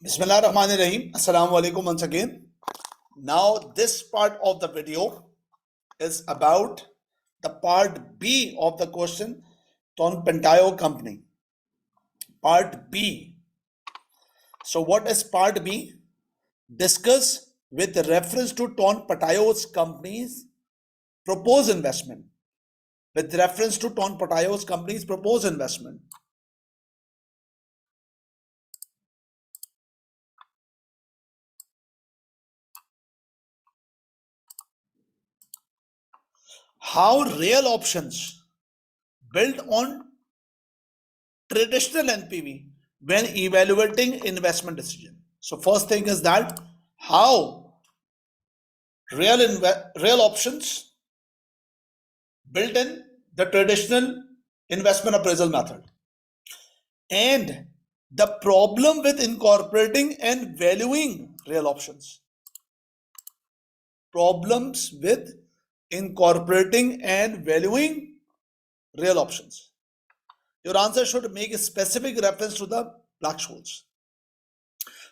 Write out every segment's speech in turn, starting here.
Bismillahirrahmanirrahim. Assalamu alaikum once again. Now this part of the video is about the part B of the question Tonpantau company. Part B. So what is part B? Discuss with reference to Tonpantau's company's proposed investment. With reference to Tonpantau's company's proposed investment. How real options built on traditional NPV when evaluating investment decision. So first thing is that how real options built in the traditional investment appraisal method, and the problem with incorporating and valuing real options. Problems with incorporating and valuing real options. Your answer should make a specific reference to the Black-Scholes.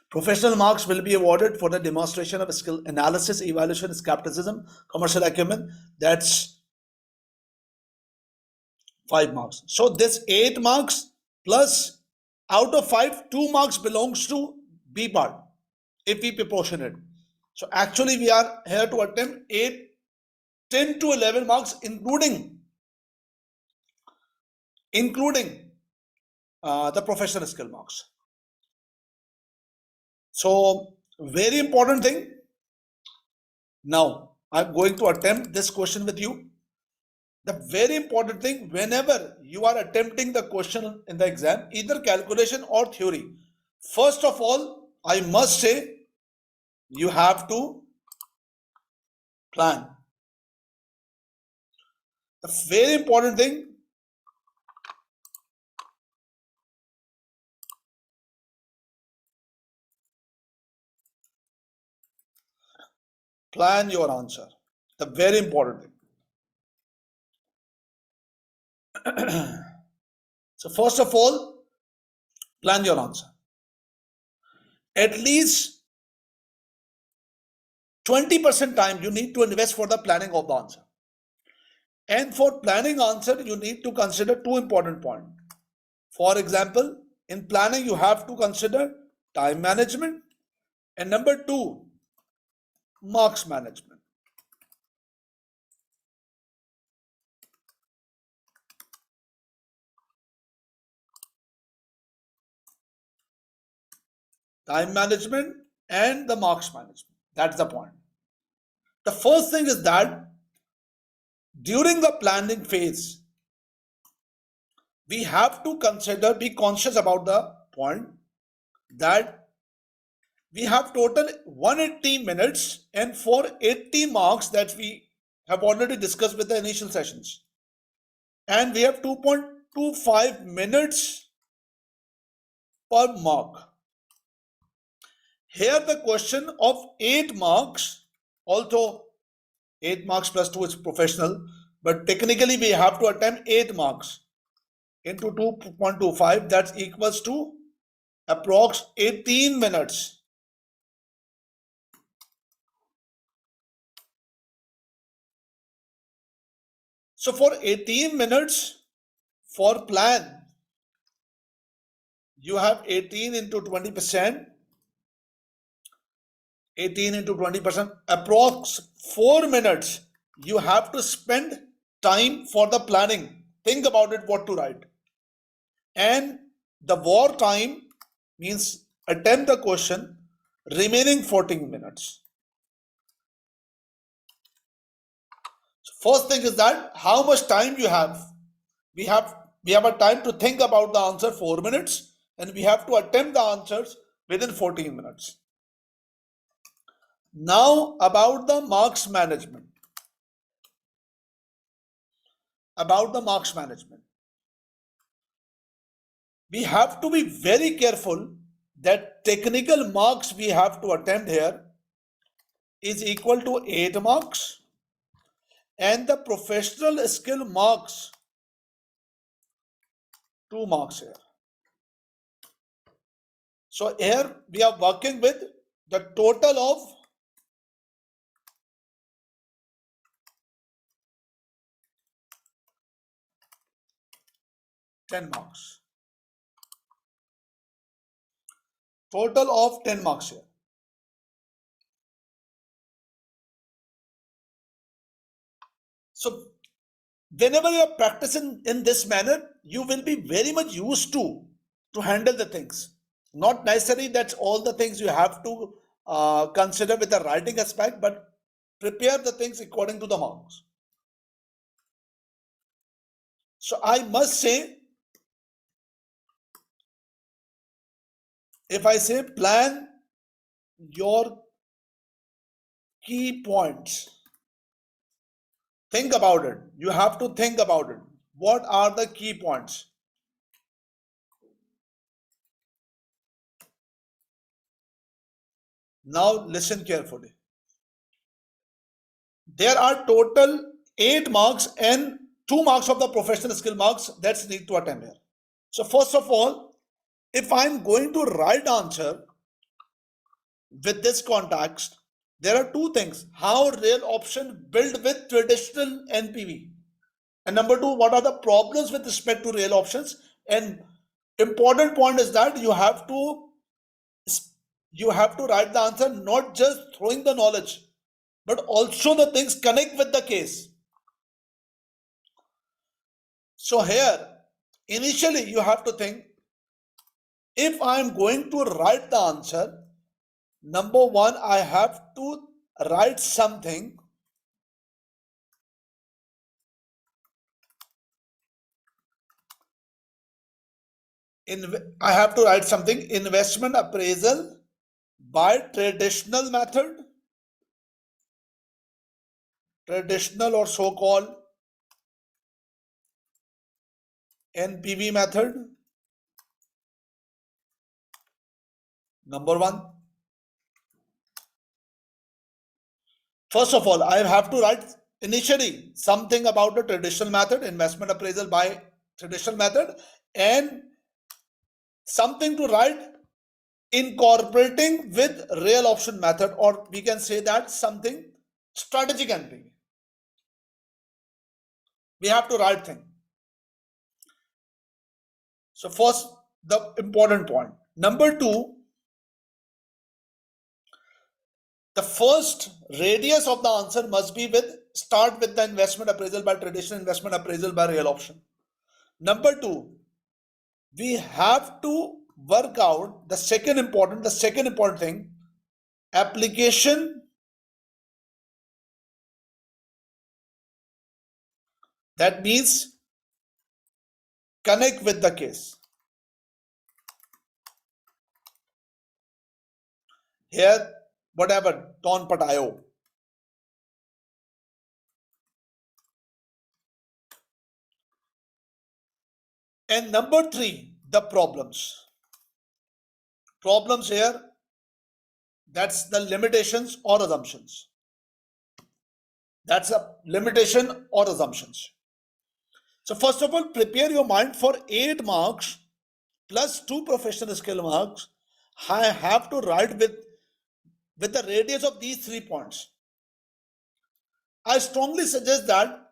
Professional marks will be awarded for the demonstration of skill analysis, evaluation, skepticism, commercial acumen. That's 5 marks. So this 8 marks plus out of 5, 2 marks belongs to B part if we proportion it. So actually we are here to attempt 10 to 11 marks including the professional skill marks. So very important thing. Now I'm going to attempt this question with you. The very important thing, whenever you are attempting the question in the exam, either calculation or theory, first of all, I must say you have to plan. The very important thing, plan your answer. The very important thing. So first of all, plan your answer. At least 20% time you need to invest for the planning of the answer. And for planning answer, you need to consider 2 important points. For example, in planning, you have to consider time management, and number 2, marks management. Time management and the marks management. That's the point. The first thing is that during the planning phase, we have to consider, be conscious about the point that we have total 180 minutes, and for 80 marks that we have already discussed with the initial sessions, and we have 2.25 minutes per mark. Here the question of 8 marks, although 8 marks plus 2 is professional, but technically we have to attempt 8 marks into 2.25, that equals to approx 18 minutes. So for 18 minutes for plan, you have 18 into 20%, 18 into 20%, approx 4 minutes you have to spend time for the planning. Think about it, what to write. And the war time means attempt the question, remaining 14 minutes. So first thing is that how much time you have. We have a time to think about the answer 4 minutes, and we have to attempt the answers within 14 minutes. Now about the marks management. We have to be very careful that technical marks we have to attempt here is equal to 8 marks, and the professional skill marks 2 marks here. So here we are working with the total of 10 marks. Total of 10 marks here. So whenever you are practicing in this manner, you will be very much used to handle the things. Not necessarily that's all the things you have to consider with the writing aspect, but prepare the things according to the marks. So I must say, if I say plan your key points, think about it. You have to think about it. What are the key points? Now listen carefully. There are total 8 marks and 2 marks of the professional skill marks that's need to attend here. So first of all, if I'm going to write answer with this context, there are two things. How real option build with traditional NPV. And number two, what are the problems with respect to real options? And important point is that you have to write the answer, not just throwing the knowledge, but also the things connect with the case. So here, initially you have to think, if I am going to write the answer, number one, I have to write something I have to write something investment appraisal by traditional method, traditional or so-called NPV method. Number one. First of all, I have to write initially something about the traditional method, investment appraisal by traditional method, and something to write incorporating with real option method, or we can say that something strategic NPV. We have to write thing. So first, the important point. Number two, the first radius of the answer must be start with the investment appraisal by traditional, investment appraisal by real option. Number two, we have to work out the second important thing, application, that means connect with the case. Here, whatever, Tonpantau. And number three, the problems. Problems here, that's the limitations or assumptions. That's a limitation or assumptions. So first of all, prepare your mind for 8 marks plus 2 professional skill marks. I have to write with the radius of these 3 points. I strongly suggest that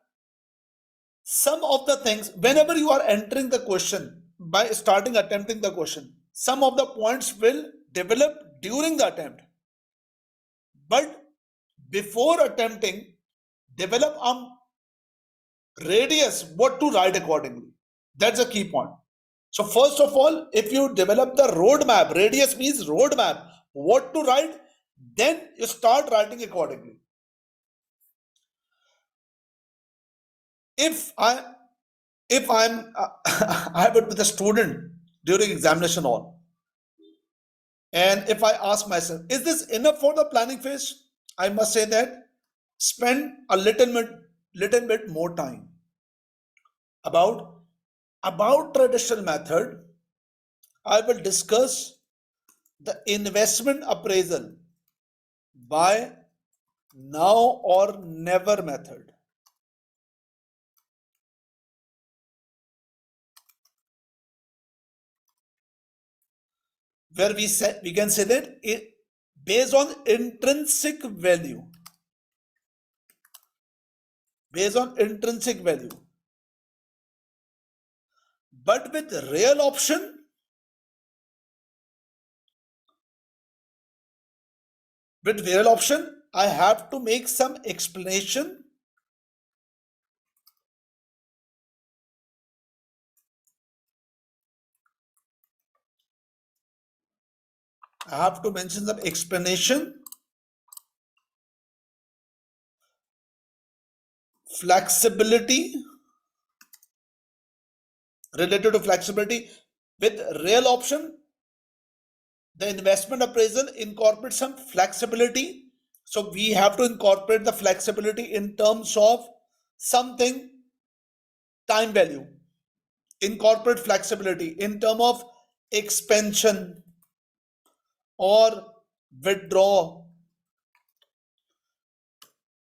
some of the things, whenever you are entering the question, by starting attempting the question, some of the points will develop during the attempt. But before attempting, develop a radius what to write accordingly. That's a key point. So first of all, if you develop the roadmap, radius means roadmap, what to write, then you start writing accordingly. If I'm I have it with a student during examination hall, and if I ask myself, is this enough for the planning phase? I must say that spend a little bit more time about traditional method. I will discuss the investment appraisal by now or never method. where we can say that based on intrinsic value. Based on intrinsic value. But with real option, I have to make some explanation. I have to mention some explanation, flexibility, related to flexibility. With real option, the investment appraisal incorporates some flexibility. So we have to incorporate the flexibility in terms of something, time value. Incorporate flexibility in terms of expansion or withdraw.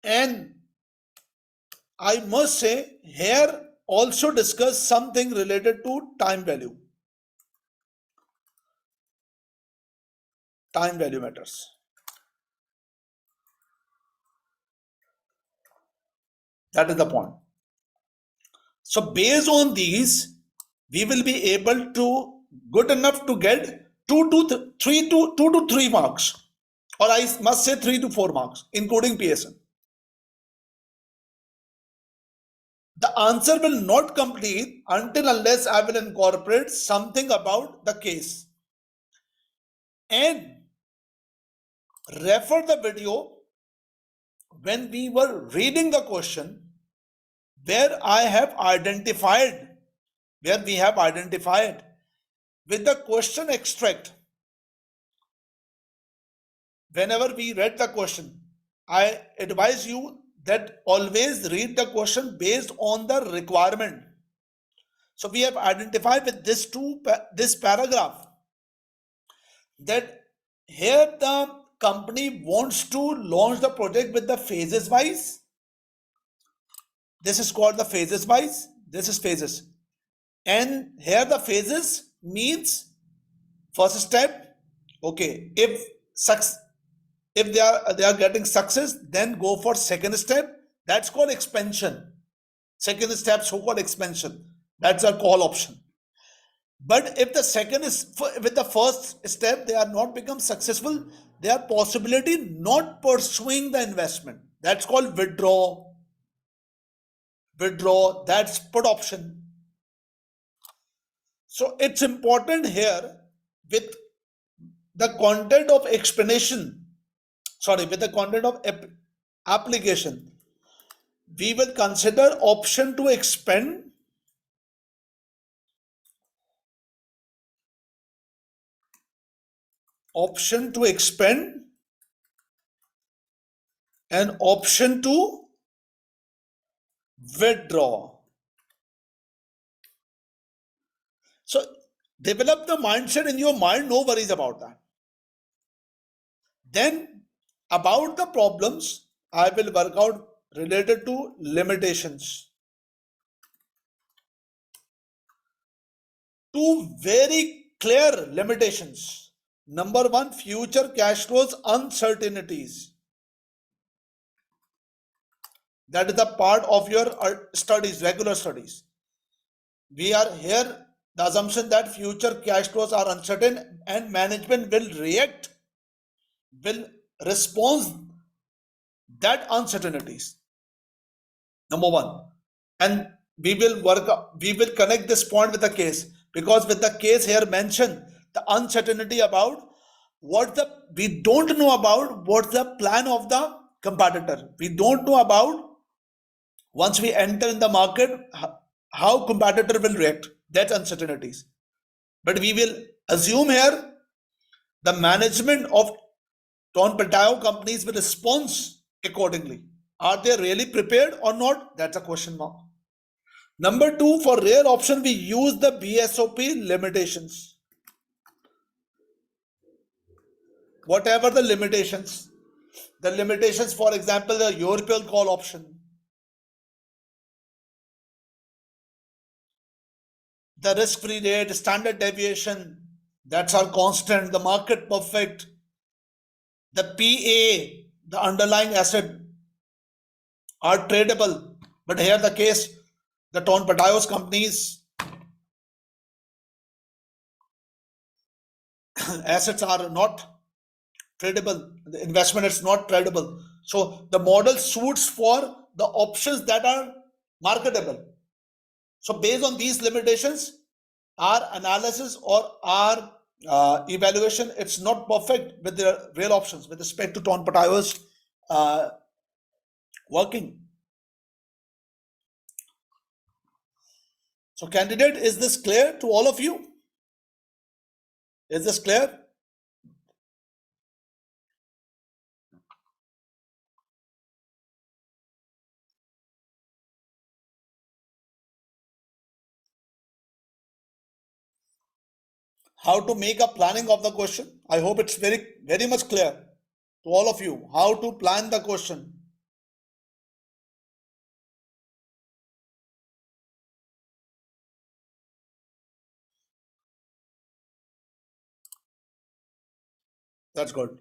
And I must say here also discuss something related to time value. Time value matters. That is the point. So based on these, we will be able to good enough to get 2 to 3 marks, or I must say 3 to 4 marks, including PSN. The answer will not complete until unless I will incorporate something about the case and refer the video when we were reading the question where we have identified with the question extract. Whenever we read the question, I advise you that always read the question based on the requirement. So we have identified with this paragraph that here the company wants to launch the project with the phases wise. This is called the phases wise. This is phases. And here the phases means first step. Okay, if they are getting success, then go for second step. That's called expansion. Second step, so-called expansion. That's a call option. But if the second is with the first step, they are not become successful, they are possibility not pursuing the investment. That's called withdraw. That's put option. So it's important here with the content of explanation, with the content of application, we will consider option to expand, and option to withdraw. So develop the mindset in your mind, no worries about that. Then about the problems, I will work out related to limitations. Two very clear limitations. Number one, future cash flows uncertainties. That is the part of your studies, regular studies. We are here, the assumption that future cash flows are uncertain and management will respond that uncertainties. Number one. And we will connect this point with the case, because with the case here mentioned the uncertainty about we don't know about what's the plan of the competitor. We don't know about once we enter in the market how competitor will react. That's uncertainties. But we will assume here the management of Tonpantau companies will respond accordingly. Are they really prepared or not? That's a question mark. Number two, for real option, we use the BSOP limitations. Whatever the limitations, for example, the European call option, the risk-free rate, standard deviation, That's our constant. The market perfect, the PA, the underlying asset are tradable. But here the case, the Tonpantau's companies assets are not tradable. The investment is not tradable. So the model suits for the options that are marketable. So based on these limitations, our analysis or our evaluation, it's not perfect with the real options with respect to Tonpantau's uh, working. So candidate, is this clear to all of you? Is this clear? How to make a planning of the question? I hope it's very much clear to all of you how to plan the question. That's good.